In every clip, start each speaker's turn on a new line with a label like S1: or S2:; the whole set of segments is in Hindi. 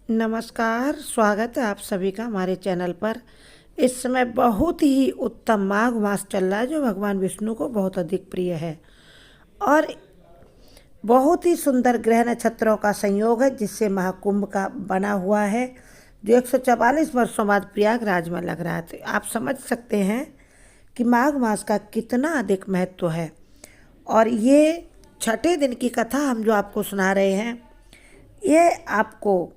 S1: नमस्कार, स्वागत है आप सभी का हमारे चैनल पर। इस समय बहुत ही उत्तम माघ मास चल रहा है जो भगवान विष्णु को बहुत अधिक प्रिय है और बहुत ही सुंदर ग्रह नक्षत्रों का संयोग है जिससे महाकुंभ का बना हुआ है जो 144 वर्षों बाद प्रयागराज में लग रहा है। तो आप समझ सकते हैं कि माघ मास का कितना अधिक महत्व है। और ये छठे दिन की कथा हम जो आपको सुना रहे हैं, ये आपको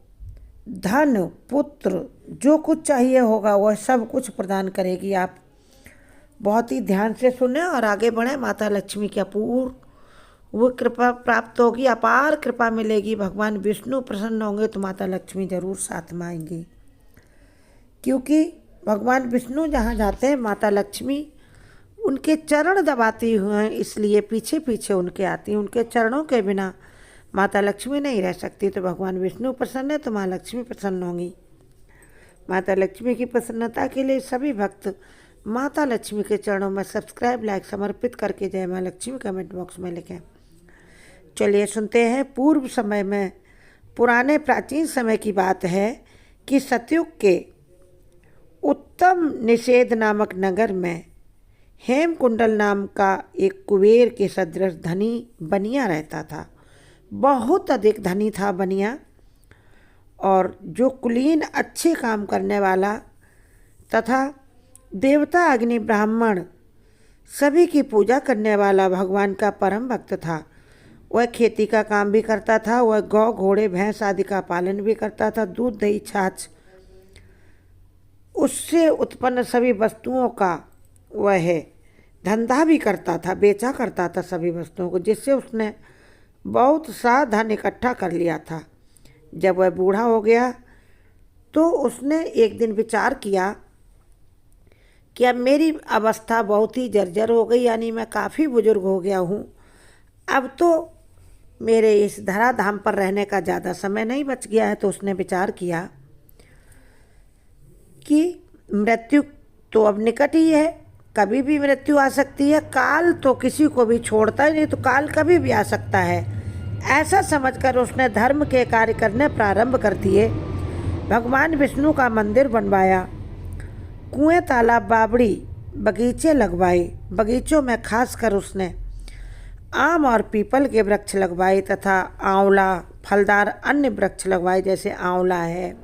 S1: धन पुत्र जो कुछ चाहिए होगा वह सब कुछ प्रदान करेगी। आप बहुत ही ध्यान से सुने और आगे बढ़ें। माता लक्ष्मी की अपूर्व वो कृपा प्राप्त होगी, अपार कृपा मिलेगी। भगवान विष्णु प्रसन्न होंगे तो माता लक्ष्मी जरूर साथ में आएंगी, क्योंकि भगवान विष्णु जहाँ जाते हैं माता लक्ष्मी उनके चरण दबाती हुए हैं, इसलिए पीछे पीछे उनके आती हैं। उनके चरणों के बिना माता लक्ष्मी नहीं रह सकती। तो भगवान विष्णु प्रसन्न है तो माँ लक्ष्मी प्रसन्न होंगी। माता लक्ष्मी की प्रसन्नता के लिए सभी भक्त माता लक्ष्मी के चरणों में सब्सक्राइब लाइक समर्पित करके जय माँ लक्ष्मी कमेंट बॉक्स में लिखें। चलिए सुनते हैं। पूर्व समय में, पुराने प्राचीन समय की बात है कि सतयुग के उत्तम निषेध नामक नगर में हेमकुंडल नाम का एक कुबेर के सदृश धनी बनिया रहता था। बहुत अधिक धनी था बनिया, और जो कुलीन अच्छे काम करने वाला तथा देवता अग्नि ब्राह्मण सभी की पूजा करने वाला भगवान का परम भक्त था। वह खेती का काम भी करता था, वह गौ घोड़े भैंस आदि का पालन भी करता था, दूध दही छाछ उससे उत्पन्न सभी वस्तुओं का वह धंधा भी करता था, बेचा करता था सभी वस्तुओं को, जिससे उसने बहुत सा धन इकट्ठा कर लिया था। जब वह बूढ़ा हो गया तो उसने एक दिन विचार किया कि अब मेरी अवस्था बहुत ही जर्जर हो गई, यानी मैं काफ़ी बुजुर्ग हो गया हूँ। अब तो मेरे इस धराधाम पर रहने का ज़्यादा समय नहीं बच गया है। तो उसने विचार किया कि मृत्यु तो अब निकट ही है, कभी भी मृत्यु आ सकती है। काल तो किसी को भी छोड़ता ही नहीं, तो काल कभी भी आ सकता है। ऐसा समझकर उसने धर्म के कार्य करने प्रारंभ कर दिए। भगवान विष्णु का मंदिर बनवाया, कुएं तालाब बावड़ी बगीचे लगवाए। बगीचों में खासकर उसने आम और पीपल के वृक्ष लगवाए तथा आंवला फलदार अन्य वृक्ष लगवाए, जैसे आंवला है,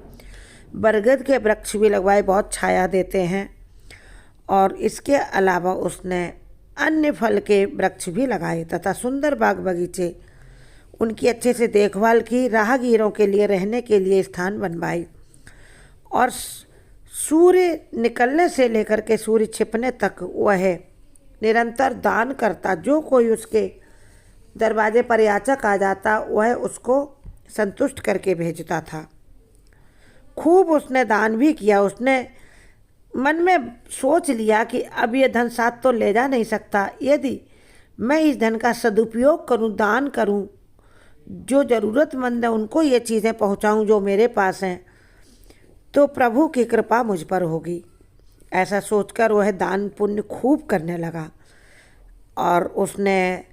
S1: बरगद के वृक्ष भी लगवाए, बहुत छाया देते हैं। और इसके अलावा उसने अन्य फल के वृक्ष भी लगाए तथा सुंदर बाग बगीचे उनकी अच्छे से देखभाल की। राहगीरों के लिए रहने के लिए स्थान बनवाए और सूर्य निकलने से लेकर के सूर्य छिपने तक वह निरंतर दान करता। जो कोई उसके दरवाजे पर याचक आ जाता वह उसको संतुष्ट करके भेजता था। खूब उसने दान भी किया। उसने मन में सोच लिया कि अब ये धन साथ तो ले जा नहीं सकता, यदि मैं इस धन का सदुपयोग करूं, दान करूं, जो ज़रूरतमंद है उनको ये चीज़ें पहुंचाऊं जो मेरे पास हैं, तो प्रभु की कृपा मुझ पर होगी। ऐसा सोचकर वह दान पुण्य खूब करने लगा और उसने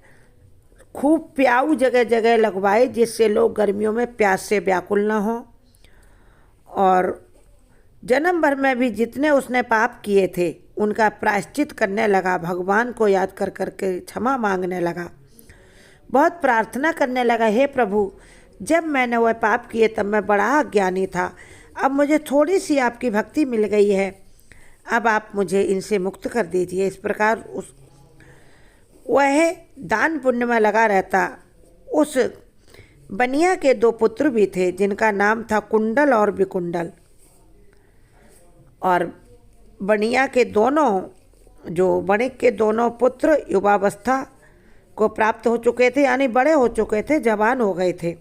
S1: खूब प्याऊ जगह जगह लगवाए, जिससे लोग गर्मियों में प्यास से व्याकुल न हों। और जन्म भर में भी जितने उसने पाप किए थे उनका प्रायश्चित करने लगा। भगवान को याद कर करके क्षमा मांगने लगा, बहुत प्रार्थना करने लगा, हे प्रभु, जब मैंने वह पाप किए तब मैं बड़ा अज्ञानी था, अब मुझे थोड़ी सी आपकी भक्ति मिल गई है, अब आप मुझे इनसे मुक्त कर दीजिए। इस प्रकार वह दान पुण्य में लगा रहता। उस बनिया के दो पुत्र भी थे जिनका नाम था कुंडल और विकुंडल। और बनिया के बणिक के दोनों पुत्र युवावस्था को प्राप्त हो चुके थे, यानी बड़े हो चुके थे, जवान हो गए थे।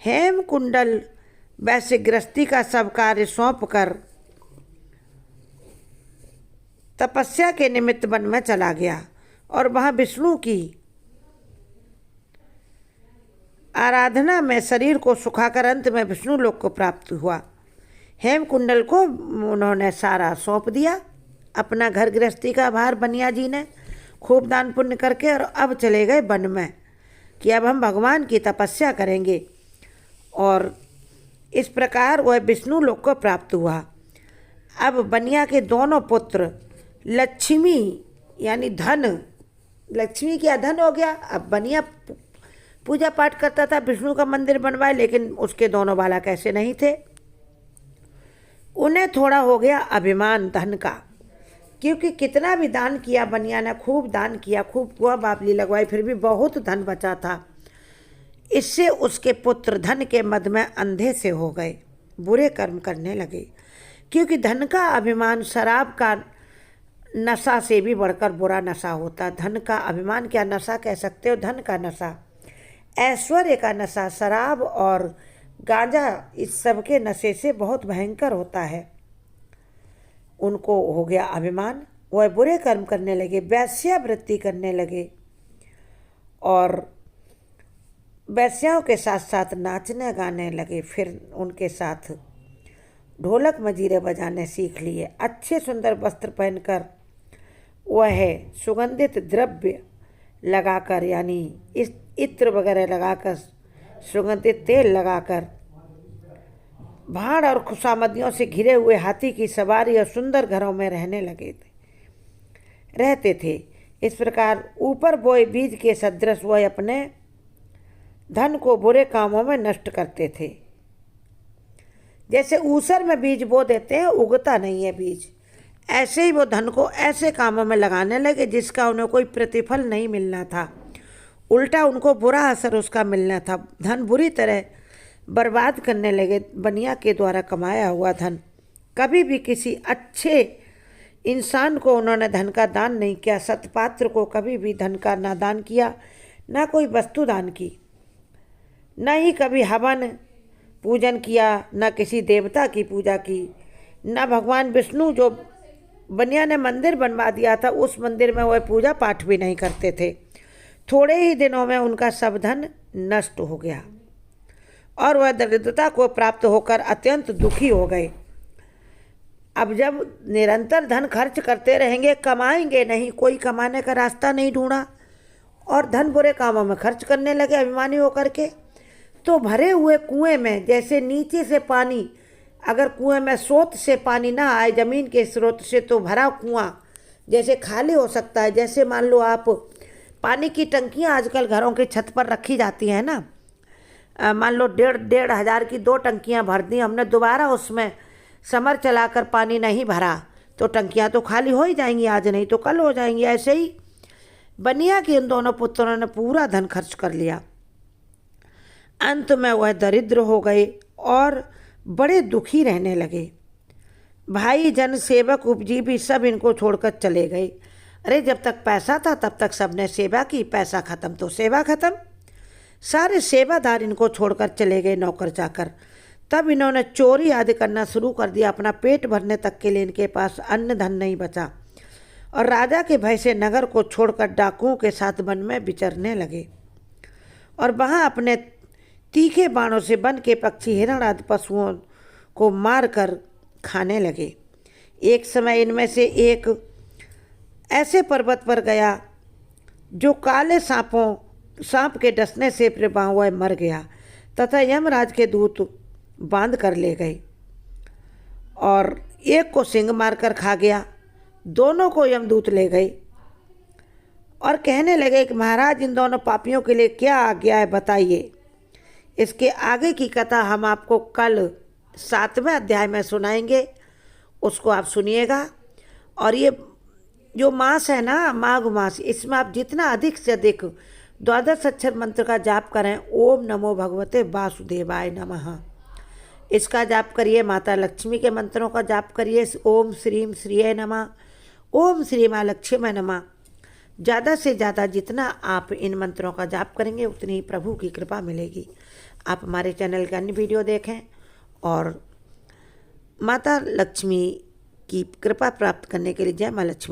S1: हेमकुंडल वैसे गृहस्थी का सब कार्य सौंप कर तपस्या के निमित्त वन में चला गया और वहाँ विष्णु की आराधना में शरीर को सुखाकर अंत में विष्णु लोक को प्राप्त हुआ। हेमकुंडल को उन्होंने सारा सौंप दिया, अपना घर गृहस्थी का भार बनिया जी ने खूब दान पुण्य करके, और अब चले गए वन में कि अब हम भगवान की तपस्या करेंगे। और इस प्रकार वह विष्णु लोक को प्राप्त हुआ। अब बनिया के दोनों पुत्र लक्ष्मी यानी धन, लक्ष्मी क्या धन हो गया। अब बनिया पूजा पाठ करता था, विष्णु का मंदिर बनवाए, लेकिन उसके दोनों बालक ऐसे नहीं थे। उन्हें थोड़ा हो गया अभिमान धन का, क्योंकि कितना भी दान किया बनिया ने, खूब दान किया, खूब कुआं बावली लगवाई, फिर भी बहुत धन बचा था। इससे उसके पुत्र धन के मद में अंधे से हो गए, बुरे कर्म करने लगे, क्योंकि धन का अभिमान शराब का नशा से भी बढ़कर बुरा नशा होता। धन का अभिमान क्या, नशा कह सकते हो, धन का नशा, ऐश्वर्य का नशा, शराब और गांजा, इस सब के नशे से बहुत भयंकर होता है। उनको हो गया अभिमान, वह बुरे कर्म करने लगे, वेश्यावृत्ति करने लगे और वेश्याओं के साथ साथ नाचने गाने लगे। फिर उनके साथ ढोलक मजीरे बजाने सीख लिए। अच्छे सुंदर वस्त्र पहनकर वह सुगंधित द्रव्य लगाकर, यानी इस इत्र वगैरह लगाकर, सुगंधित तेल लगाकर, भाड़ और खुशामदियों से घिरे हुए हाथी की सवारी और सुंदर घरों में रहते थे। इस प्रकार ऊपर बोए बीज के सदृश वह अपने धन को बुरे कामों में नष्ट करते थे। जैसे ऊसर में बीज बो देते हैं, उगता नहीं है बीज, ऐसे ही वो धन को ऐसे कामों में लगाने लगे जिसका उन्हें कोई प्रतिफल नहीं मिलना था, उल्टा उनको बुरा असर उसका मिलना था। धन बुरी तरह बर्बाद करने लगे। बनिया के द्वारा कमाया हुआ धन, कभी भी किसी अच्छे इंसान को उन्होंने धन का दान नहीं किया। सतपात्र को कभी भी धन का ना दान किया, ना कोई वस्तु दान की, न ही कभी हवन पूजन किया, न किसी देवता की पूजा की, न भगवान विष्णु जो बनिया ने मंदिर बनवा दिया था उस मंदिर में वह पूजा पाठ भी नहीं करते थे। थोड़े ही दिनों में उनका सब धन नष्ट हो गया और वह दरिद्रता को प्राप्त होकर अत्यंत दुखी हो गए। अब जब निरंतर धन खर्च करते रहेंगे, कमाएंगे नहीं, कोई कमाने का रास्ता नहीं ढूंढा और धन बुरे कामों में खर्च करने लगे अभिमानी होकर के, तो भरे हुए कुएं में जैसे नीचे से पानी, अगर कुएं में स्रोत से पानी ना आए, जमीन के स्रोत से, तो भरा कुआं जैसे खाली हो सकता है। जैसे मान लो आप पानी की टंकियां आजकल घरों के छत पर रखी जाती हैं ना, मान लो 1,500 की 2 टंकियां भर दी हमने, दोबारा उसमें समर चलाकर पानी नहीं भरा तो टंकियां तो खाली हो ही जाएंगी, आज नहीं तो कल हो जाएंगी। ऐसे ही बनिया के इन दोनों पुत्रों ने पूरा धन खर्च कर लिया। अंत में वह दरिद्र हो गए और बड़े दुखी रहने लगे। भाई जन सेवक उपजीवी सब इनको छोड़कर चले गए। अरे जब तक पैसा था तब तक सबने सेवा की, पैसा खत्म तो सेवा खत्म। सारे सेवादार इनको छोड़कर चले गए, नौकर चाकर। तब इन्होंने चोरी आदि करना शुरू कर दिया। अपना पेट भरने तक के लिए इनके पास अन्न धन नहीं बचा और राजा के भय से नगर को छोड़कर डाकुओं के साथ वन में विचरने लगे और वहाँ अपने तीखे बाणों से वन के पक्षी, हिरण आदि पशुओं को मार कर खाने लगे। एक समय इनमें से एक ऐसे पर्वत पर गया जो काले सांप के डसने से प्रभाव हुआ मर गया तथा यमराज के दूत बांध कर ले गए और एक को सिंह मारकर खा गया। दोनों को यमदूत ले गए और कहने लगे कि महाराज इन दोनों पापियों के लिए क्या आज्ञा है बताइए। इसके आगे की कथा हम आपको कल 7वें अध्याय में सुनाएंगे, उसको आप सुनिएगा। और ये जो मास है ना, माघ मास, इसमें आप जितना अधिक से अधिक 12 अक्षर मंत्र का जाप करें, ओम नमो भगवते वासुदेवाय नमः, इसका जाप करिए। माता लक्ष्मी के मंत्रों का जाप करिए, ओम श्रीम श्रीये नमः, ओम श्री माँ लक्ष्मी नमः। ज़्यादा से ज़्यादा जितना आप इन मंत्रों का जाप करेंगे उतनी ही प्रभु की कृपा मिलेगी। आप हमारे चैनल के अन्य वीडियो देखें और माता लक्ष्मी की कृपा प्राप्त करने के लिए जय माँ लक्ष्मी।